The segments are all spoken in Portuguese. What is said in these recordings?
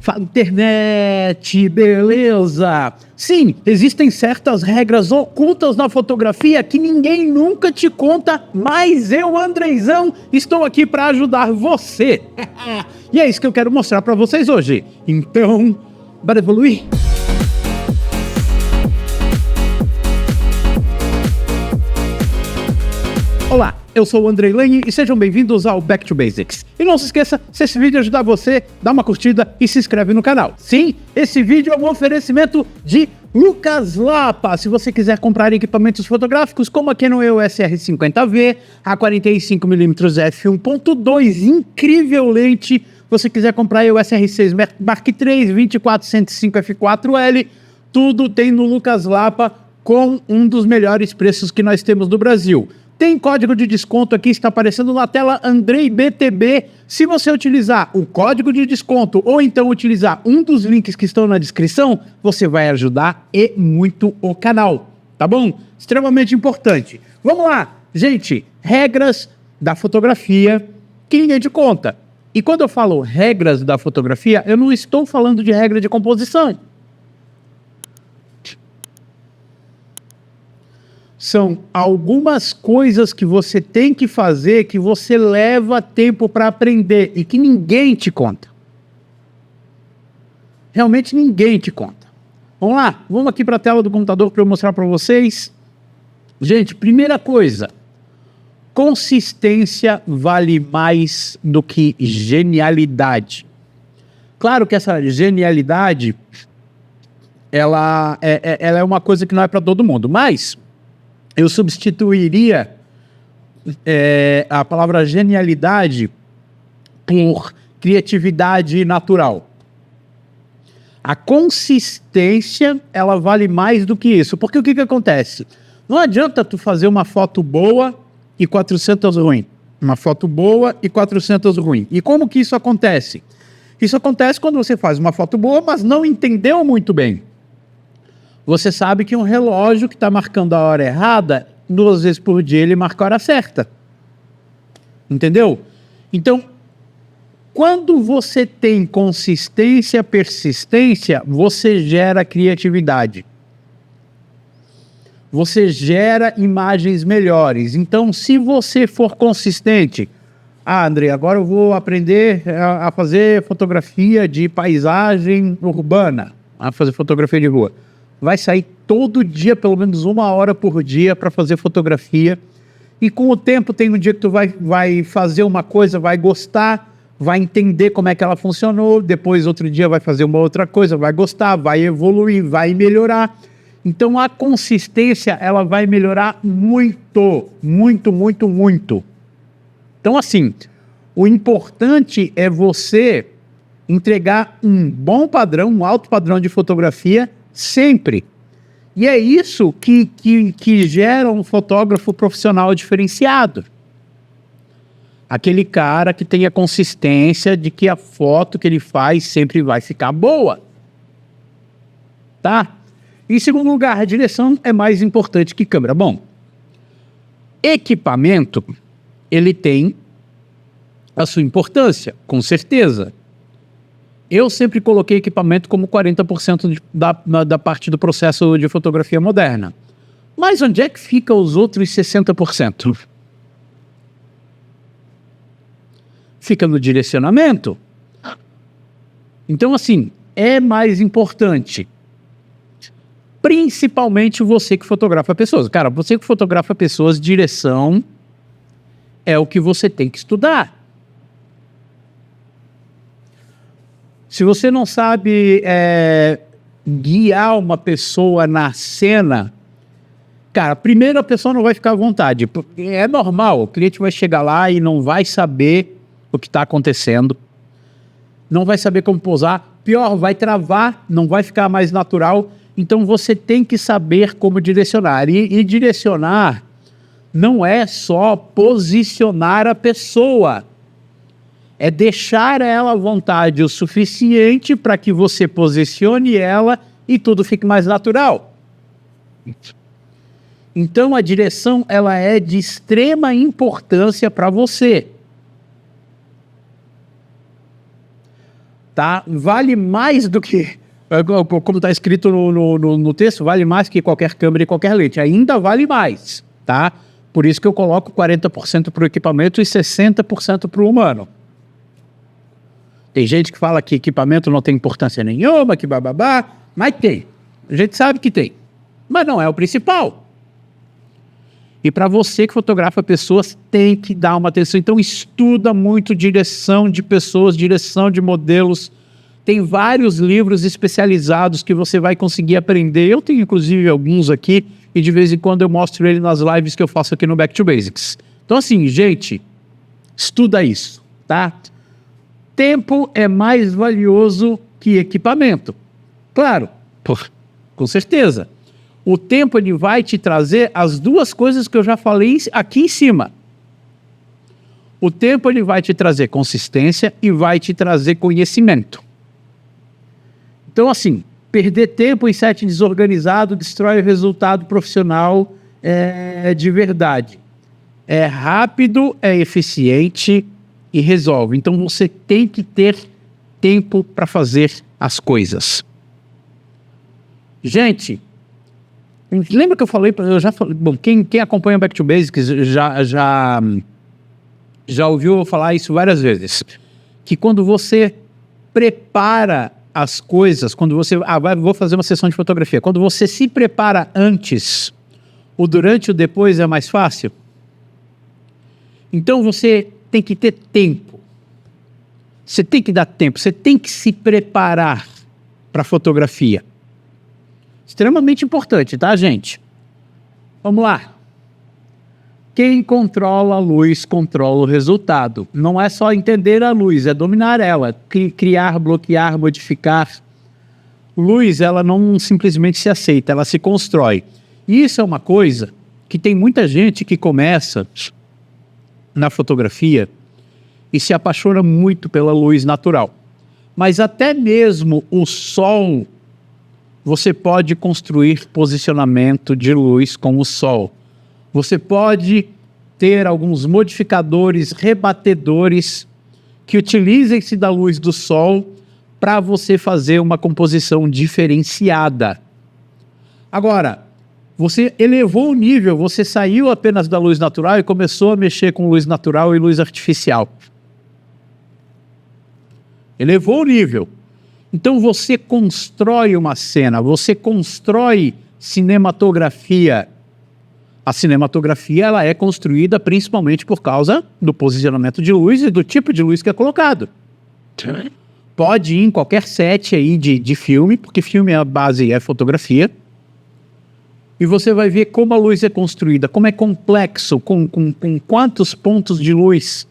Fala, internet, beleza? Sim, existem certas regras ocultas na fotografia que ninguém nunca te conta, mas eu, Andreizão, estou aqui para ajudar você. E é isso que eu quero mostrar para vocês hoje. Então, bora evoluir? Olá, eu sou o Andrei Lane e sejam bem-vindos ao Back to Basics. E não se esqueça, se esse vídeo ajudar você, dá uma curtida e se inscreve no canal. Sim, esse vídeo é um oferecimento de Lucas Lapa. Se você quiser comprar equipamentos fotográficos como a Canon EOS R50V, a 45mm f1.2, incrível lente. Você quiser comprar a EOS R6 Mark III, 24-105 f4L, tudo tem no Lucas Lapa com um dos melhores preços que nós temos no Brasil. Tem código de desconto aqui, está aparecendo na tela, AndreiBTB. Se você utilizar o código de desconto ou então utilizar um dos links que estão na descrição, você vai ajudar e muito o canal, tá bom? Extremamente importante. Vamos lá, gente, regras da fotografia que ninguém te conta. E quando eu falo regras da fotografia, eu não estou falando de regra de composição. São algumas coisas que você tem que fazer, que você leva tempo para aprender e que ninguém te conta. Realmente ninguém te conta. Vamos lá, vamos aqui para a tela do computador para eu mostrar para vocês. Gente, primeira coisa, consistência vale mais do que genialidade. Claro que essa genialidade, ela é uma coisa que não é para todo mundo, mas eu substituiria a palavra genialidade por criatividade natural. A consistência, ela vale mais do que isso. Porque o que acontece? Não adianta tu fazer uma foto boa e 400 ruim. Uma foto boa e 400 ruim. E como que isso acontece? Isso acontece quando você faz uma foto boa, mas não entendeu muito bem. Você sabe que um relógio que está marcando a hora errada, 2 vezes por dia ele marca a hora certa. Entendeu? Então, quando você tem consistência, persistência, você gera criatividade. Você gera imagens melhores. Então, se você for consistente, André, agora eu vou aprender a fazer fotografia de paisagem urbana, a fazer fotografia de rua. Vai sair todo dia, pelo menos 1 hora por dia para fazer fotografia. E com o tempo tem um dia que tu vai fazer uma coisa, vai gostar, vai entender como é que ela funcionou. Depois, outro dia, vai fazer uma outra coisa, vai gostar, vai evoluir, vai melhorar. Então, a consistência, ela vai melhorar muito, muito, muito, muito. Então, assim, o importante é você entregar um bom padrão, um alto padrão de fotografia sempre. E é isso que gera um fotógrafo profissional diferenciado. Aquele cara que tem a consistência de que a foto que ele faz sempre vai ficar boa. Tá? Em segundo lugar, a direção é mais importante que câmera. Bom, equipamento, ele tem a sua importância, com certeza. Eu sempre coloquei equipamento como 40% da parte do processo de fotografia moderna. Mas onde é que fica os outros 60%? Fica no direcionamento. Então, assim, é mais importante. Principalmente você que fotografa pessoas. Cara, você que fotografa pessoas, direção é o que você tem que estudar. Se você não sabe guiar uma pessoa na cena, cara, primeiro a pessoa não vai ficar à vontade. É normal, o cliente vai chegar lá e não vai saber o que está acontecendo, não vai saber como posar, pior, vai travar, não vai ficar mais natural. Então você tem que saber como direcionar. E direcionar não é só posicionar a pessoa. É deixar ela à vontade o suficiente para que você posicione ela e tudo fique mais natural. Então a direção, ela é de extrema importância para você. tá? Vale mais do que, como está escrito no texto, vale mais que qualquer câmera e qualquer lente. Ainda vale mais, tá? Por isso que eu coloco 40% para o equipamento e 60% para o humano. Tem gente que fala que equipamento não tem importância nenhuma, que bababá, mas tem. A gente sabe que tem. Mas não é o principal. E para você que fotografa pessoas, tem que dar uma atenção. Então estuda muito direção de pessoas, direção de modelos. Tem vários livros especializados que você vai conseguir aprender. Eu tenho inclusive alguns aqui e de vez em quando eu mostro ele nas lives que eu faço aqui no Back to Basics. Então assim, gente, estuda isso, tá? Tempo é mais valioso que equipamento. Claro, com certeza. O tempo ele vai te trazer as duas coisas que eu já falei aqui em cima. O tempo ele vai te trazer consistência e vai te trazer conhecimento. Então assim, perder tempo em set desorganizado destrói o resultado profissional de verdade. É rápido, é eficiente e resolve. Então você tem que ter tempo para fazer as coisas. Gente, lembra que eu falei, bom, quem acompanha Back to Basics já ouviu eu falar isso várias vezes, que quando você prepara as coisas, quando você, vou fazer uma sessão de fotografia, quando você se prepara antes, o durante e o depois é mais fácil. Então você tem que ter tempo. Você tem que dar tempo, você tem que se preparar para a fotografia. Extremamente importante, tá, gente? Vamos lá. Quem controla a luz, controla o resultado. Não é só entender a luz, é dominar ela. Criar, bloquear, modificar. Luz, ela não simplesmente se aceita, ela se constrói. E isso é uma coisa que tem muita gente que começa na fotografia e se apaixona muito pela luz natural. Mas até mesmo o sol, você pode construir posicionamento de luz com o sol. Você pode ter alguns modificadores, rebatedores, que utilizem-se da luz do sol para você fazer uma composição diferenciada. Agora, você elevou o nível, você saiu apenas da luz natural e começou a mexer com luz natural e luz artificial. Elevou o nível. Então você constrói uma cena, você constrói cinematografia. A cinematografia ela é construída principalmente por causa do posicionamento de luz e do tipo de luz que é colocado. Pode ir em qualquer set aí de filme, porque filme a base é fotografia. E você vai ver como a luz é construída, como é complexo, com quantos pontos de luz.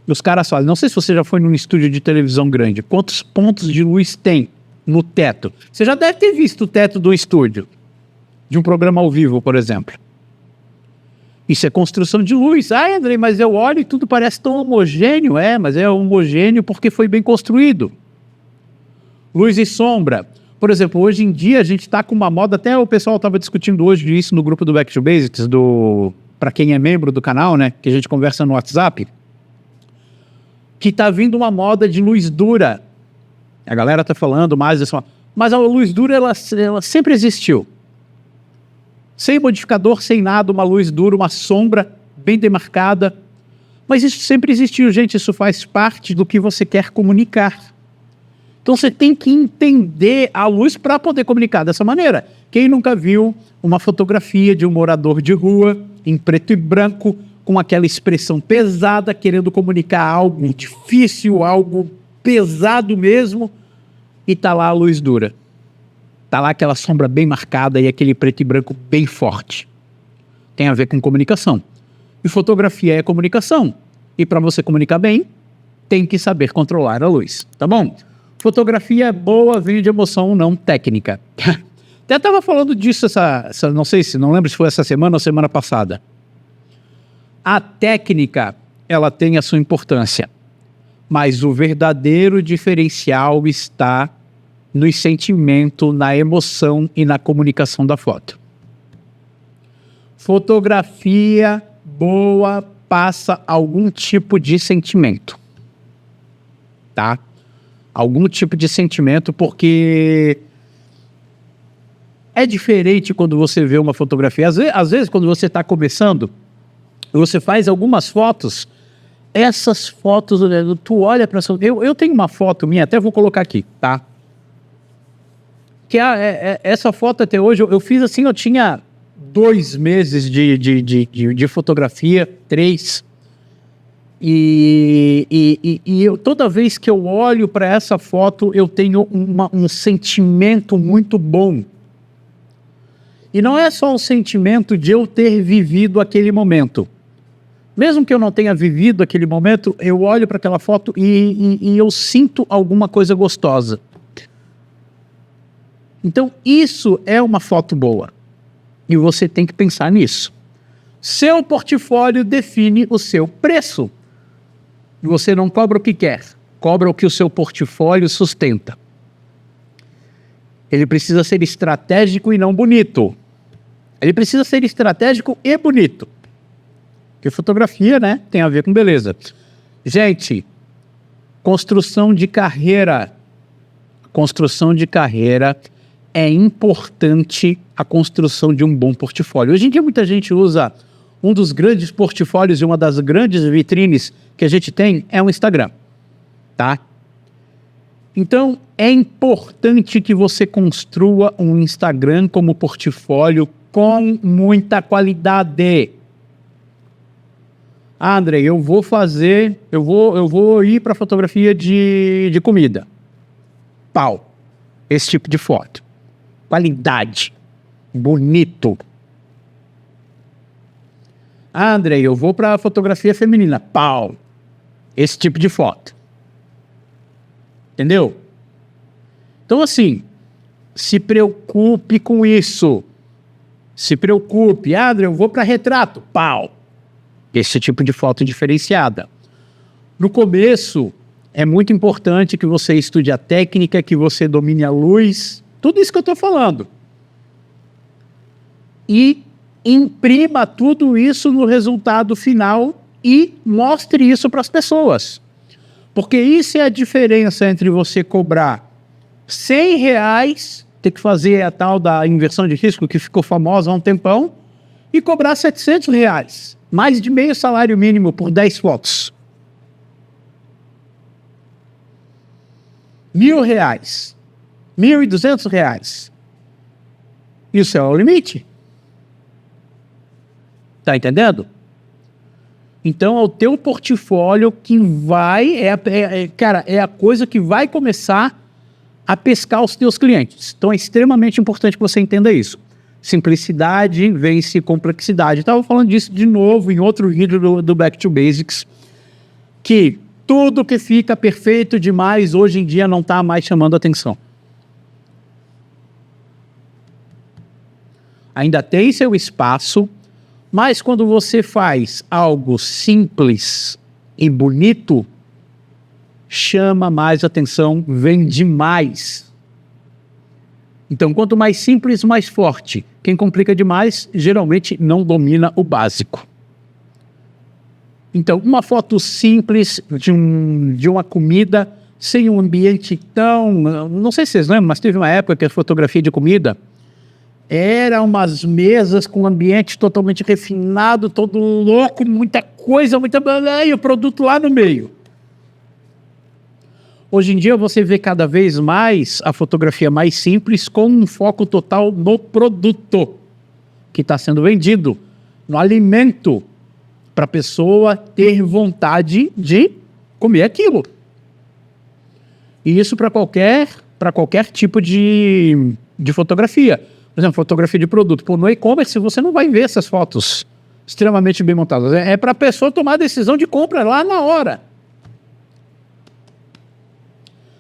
Os caras falam, não sei se você já foi num estúdio de televisão grande, quantos pontos de luz tem no teto. Você já deve ter visto o teto do estúdio, de um programa ao vivo, por exemplo. Isso é construção de luz. Ah, Andrei, mas eu olho e tudo parece tão homogêneo. Mas é homogêneo porque foi bem construído. Luz e sombra. Por exemplo, hoje em dia a gente está com uma moda, até o pessoal estava discutindo hoje isso no grupo do Back to Basics, para quem é membro do canal, né, que a gente conversa no WhatsApp, que está vindo uma moda de luz dura. A galera está falando mais dessa, mas a luz dura ela sempre existiu. Sem modificador, sem nada, uma luz dura, uma sombra bem demarcada. Mas isso sempre existiu, gente, isso faz parte do que você quer comunicar. Então você tem que entender a luz para poder comunicar dessa maneira. Quem nunca viu uma fotografia de um morador de rua, em preto e branco, com aquela expressão pesada, querendo comunicar algo difícil, algo pesado mesmo, e tá lá a luz dura. Tá lá aquela sombra bem marcada e aquele preto e branco bem forte. Tem a ver com comunicação. E fotografia é comunicação. E para você comunicar bem, tem que saber controlar a luz, tá bom? Fotografia é boa, vem de emoção, não técnica. Até estava falando disso, não lembro se foi essa semana ou semana passada. A técnica, ela tem a sua importância, mas o verdadeiro diferencial está no sentimento, na emoção e na comunicação da foto. Fotografia boa passa algum tipo de sentimento, tá? algum tipo de sentimento, porque é diferente quando você vê uma fotografia. Às vezes, quando você está começando, você faz algumas fotos, essas fotos, tu olha para essa... Eu tenho uma foto minha, até vou colocar aqui, tá? Que essa foto até hoje, eu fiz assim, eu tinha 2 meses de fotografia, 3. E toda vez que eu olho para essa foto, eu tenho um sentimento muito bom. E não é só o sentimento de eu ter vivido aquele momento. Mesmo que eu não tenha vivido aquele momento, eu olho para aquela foto e eu sinto alguma coisa gostosa. Então, isso é uma foto boa. E você tem que pensar nisso. Seu portfólio define o seu preço. Você não cobra o que quer, cobra o que o seu portfólio sustenta. Ele precisa ser estratégico e não bonito. Ele precisa ser estratégico e bonito. Porque fotografia, né, tem a ver com beleza. Gente, construção de carreira. Construção de carreira é importante a construção de um bom portfólio. Hoje em dia muita gente usa um dos grandes portfólios e uma das grandes vitrines que a gente tem é o Instagram, tá? Então, é importante que você construa um Instagram como portfólio com muita qualidade. Ah, André, eu vou ir para fotografia de comida. Pau. Esse tipo de foto. Qualidade. Bonito. Ah, André, eu vou para fotografia feminina. Pau. Esse tipo de foto. Entendeu? Então, assim, se preocupe com isso. Se preocupe. Ah, André, eu vou para retrato. Pau. Esse tipo de foto diferenciada. No começo, é muito importante que você estude a técnica, que você domine a luz, tudo isso que eu estou falando. E imprima tudo isso no resultado final e mostre isso para as pessoas. Porque isso é a diferença entre você cobrar R$100, ter que fazer a tal da inversão de risco, que ficou famosa há um tempão, e cobrar R$700, mais de meio salário mínimo por 10 fotos. R$1.000, R$1.200. Isso é o limite. Tá entendendo? Então, é o teu portfólio que vai... cara, é a coisa que vai começar a pescar os teus clientes. Então, é extremamente importante que você entenda isso. Simplicidade vence complexidade. Estava falando disso de novo em outro vídeo do Back to Basics, que tudo que fica perfeito demais hoje em dia não está mais chamando atenção. Ainda tem seu espaço, mas quando você faz algo simples e bonito, chama mais atenção, vende mais. Então, quanto mais simples, mais forte. Quem complica demais, geralmente não domina o básico. Então, uma foto simples de uma comida, sem um ambiente tão... Não sei se vocês lembram, mas teve uma época que a fotografia de comida era umas mesas com um ambiente totalmente refinado, todo louco, muita coisa, e o produto lá no meio. Hoje em dia você vê cada vez mais a fotografia mais simples com um foco total no produto que está sendo vendido, no alimento, para a pessoa ter vontade de comer aquilo. E isso para qualquer tipo de fotografia. Por exemplo, fotografia de produto. Pô, no e-commerce você não vai ver essas fotos extremamente bem montadas. É para a pessoa tomar a decisão de compra lá na hora.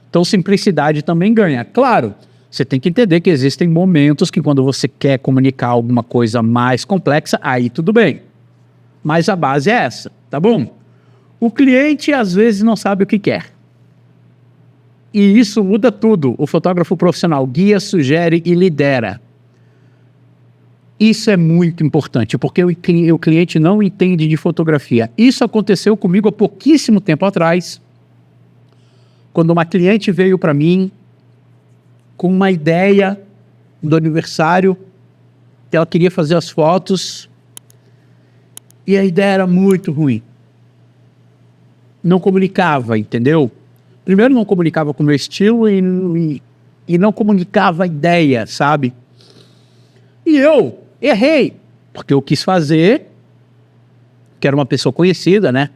Então, simplicidade também ganha. Claro, você tem que entender que existem momentos que quando você quer comunicar alguma coisa mais complexa, aí tudo bem. Mas a base é essa, tá bom? O cliente às vezes não sabe o que quer. E isso muda tudo. O fotógrafo profissional guia, sugere e lidera. Isso é muito importante, porque o cliente não entende de fotografia. Isso aconteceu comigo há pouquíssimo tempo atrás, quando uma cliente veio para mim com uma ideia do aniversário, que ela queria fazer as fotos, e a ideia era muito ruim. Não comunicava, entendeu? Primeiro, não comunicava com o meu estilo e não comunicava a ideia, sabe? E eu errei, porque eu quis fazer, que era uma pessoa conhecida, né?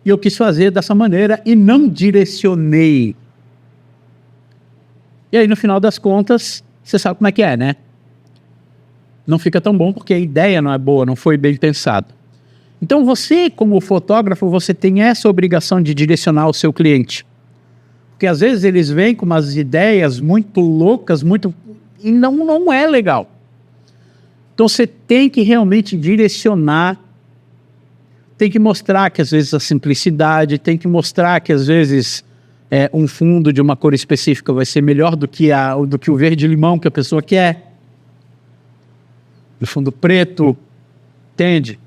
E eu quis fazer dessa maneira e não direcionei. E aí, no final das contas, você sabe como é que é, né? Não fica tão bom porque a ideia não é boa, não foi bem pensado. Então você, como fotógrafo, você tem essa obrigação de direcionar o seu cliente. Porque às vezes eles vêm com umas ideias muito loucas, e não é legal. Então você tem que realmente direcionar, tem que mostrar que às vezes a simplicidade, tem que mostrar que às vezes um fundo de uma cor específica vai ser melhor do que o verde-limão que a pessoa quer. O fundo preto, entende?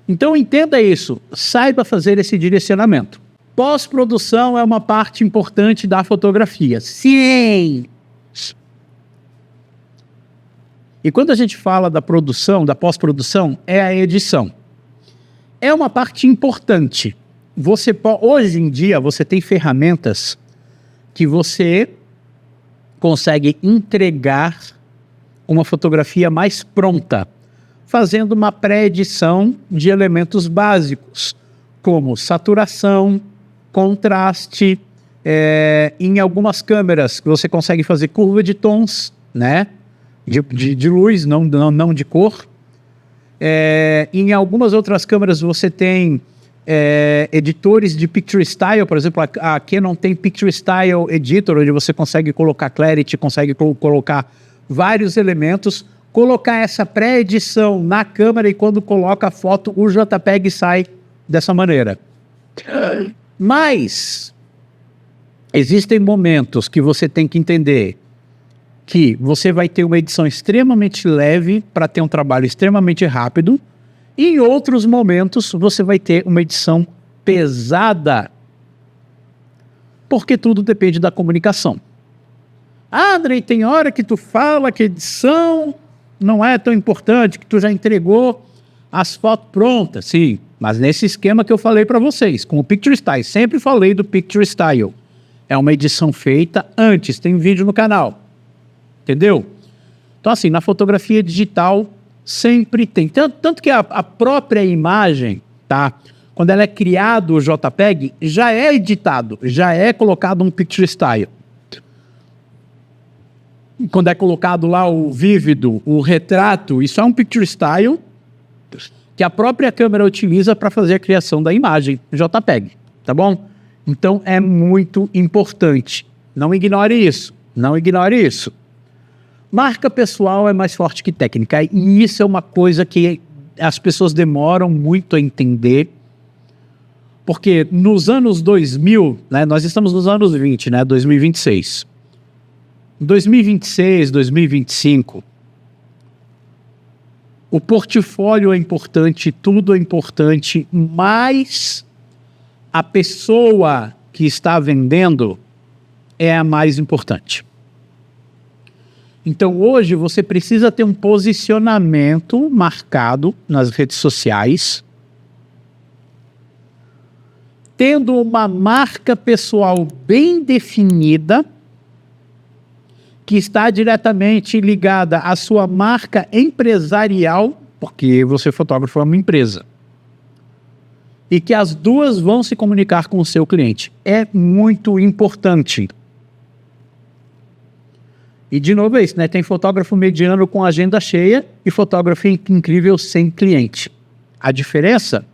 Então entenda isso, saiba fazer esse direcionamento. Pós-produção é uma parte importante da fotografia. Sim! E quando a gente fala da produção, da pós-produção, é a edição. É uma parte importante. Hoje em dia, você tem ferramentas que você consegue entregar uma fotografia mais pronta, fazendo uma pré-edição de elementos básicos, como saturação, contraste, em algumas câmeras você consegue fazer curva de tons, né? De luz, não de cor. Em algumas outras câmeras você tem editores de Picture Style, por exemplo, a Canon tem Picture Style Editor, onde você consegue colocar clarity, consegue colocar vários elementos, colocar essa pré-edição na câmera e quando coloca a foto, o JPEG sai dessa maneira. Mas existem momentos que você tem que entender que você vai ter uma edição extremamente leve para ter um trabalho extremamente rápido, e em outros momentos você vai ter uma edição pesada, porque tudo depende da comunicação. Ah, Andrei, tem hora que tu fala que edição não é tão importante, que tu já entregou as fotos prontas. Sim, mas nesse esquema que eu falei para vocês, com o Picture Style, sempre falei do Picture Style. É uma edição feita antes, tem vídeo no canal. Entendeu? Então, assim, na fotografia digital sempre tem. Tanto que a própria imagem, tá? Quando ela é criado o JPEG, já é editado, já é colocado um Picture Style. Quando é colocado lá o vívido, o retrato, isso é um Picture Style que a própria câmera utiliza para fazer a criação da imagem JPEG, tá bom? Então é muito importante. Não ignore isso, não ignore isso. Marca pessoal é mais forte que técnica, e isso é uma coisa que as pessoas demoram muito a entender, porque nos anos 2000, né, nós estamos nos anos 20, né, 2026. 2026, 2025, o portfólio é importante, tudo é importante, mas a pessoa que está vendendo é a mais importante. Então hoje você precisa ter um posicionamento marcado nas redes sociais, tendo uma marca pessoal bem definida, que está diretamente ligada à sua marca empresarial, porque você fotógrafo é uma empresa, e que as duas vão se comunicar com o seu cliente. É muito importante. E de novo é isso, né? Tem fotógrafo mediano com agenda cheia e fotógrafo incrível sem cliente. A diferença,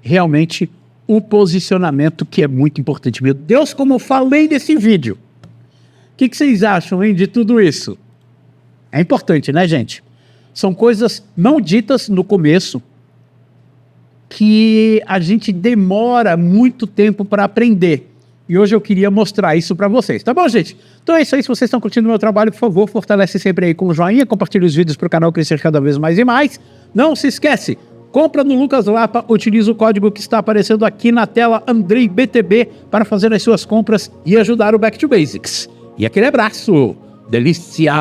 realmente, o posicionamento, que é muito importante. Meu Deus, como eu falei nesse vídeo. O que vocês acham, hein, de tudo isso? É importante, né, gente? São coisas não ditas no começo, que a gente demora muito tempo para aprender. E hoje eu queria mostrar isso para vocês. Tá bom, gente? Então é isso aí. Se vocês estão curtindo o meu trabalho, por favor, fortalece sempre aí com o joinha, compartilhe os vídeos para o canal crescer cada vez mais e mais. Não se esquece, compra no Lucas Lapa, utiliza o código que está aparecendo aqui na tela, AndreiBTB, para fazer as suas compras e ajudar o Back to Basics. E aquele abraço! Delícia!